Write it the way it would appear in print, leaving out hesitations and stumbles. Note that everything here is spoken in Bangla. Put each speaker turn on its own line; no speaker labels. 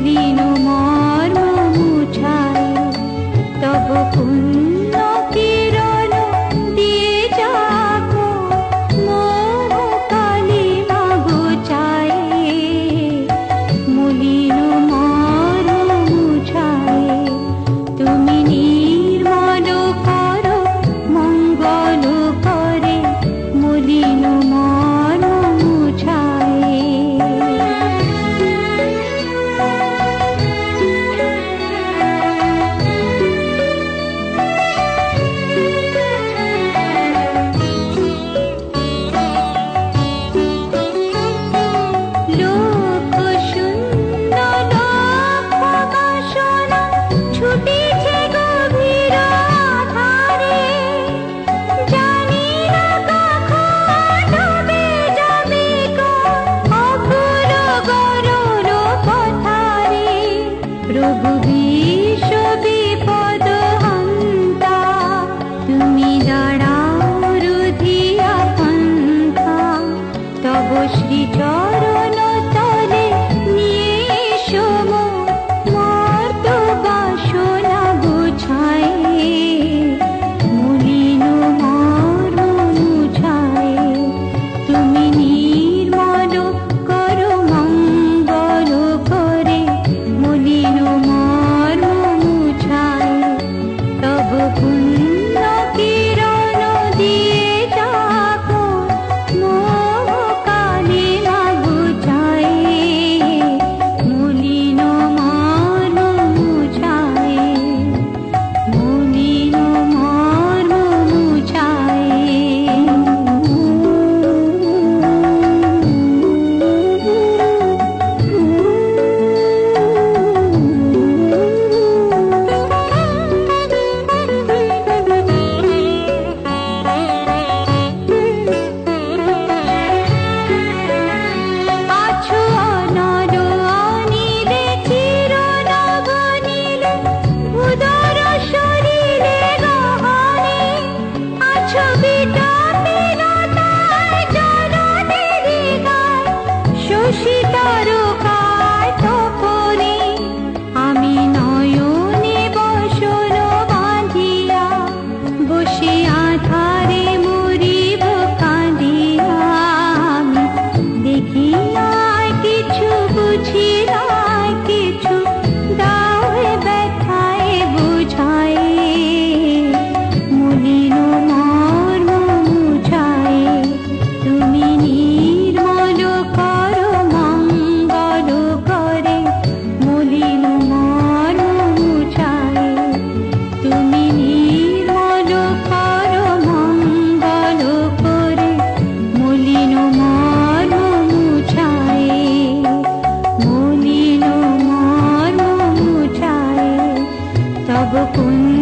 মলিন মর্ম মুছায় তব পুণ্য কিরণ দিয়ে যাকো মোহ কালিমা ঘুচায় মলিন মর্ম মুছায় তুমি নির্মল করো মঙ্গল করে মলিন মর্ম মুছায়। লোক শূন্য লক্ষ বাসনা ছুটিছে গভীর আধারে জানি না কখন ডুবে যাবে গো অকুল গরল পথারে প্রভু বিশ্ব বিপদ হন্তা তুমি দাঁড়াও রুধিয়া পন্থা তব শ্রীচরণ তলে নিয়ে এসো মর্ত বাসনা গুছায় মলিন মর্ম মুছায় তুমি নির্মল করো মঙ্গল করে মলিন মর্ম মুছায় তব পুণ্য কিরণ দিয়ে যাকো মোহ কালিমা ঘুচায় মলিন মর্ম মুছায় মলিন মর্ম মুছায়। আছো অনর অনিলে চির নবনীলে উদর শরীরে গহনে আছো বিটপিনতায় জননীর গায় শশী তারকায় তপনে আমি নয়নে বসন বাঁধিয়া বসে আধারে মরিব কাঁদিয়া আমি দেখি নাই কিছু বুঝি নাই কিছু দাও হে ব্যথায় বুঝায় মলিন মর্ম মুছায় তুমি নির্মল করো মঙ্গল করে মলিন মর্ম মুছায় তুমি নির্মল করো মঙ্গল করে মলিন মর্ম মুছায় মলিন মর্ম মুছায় তব পুণ্য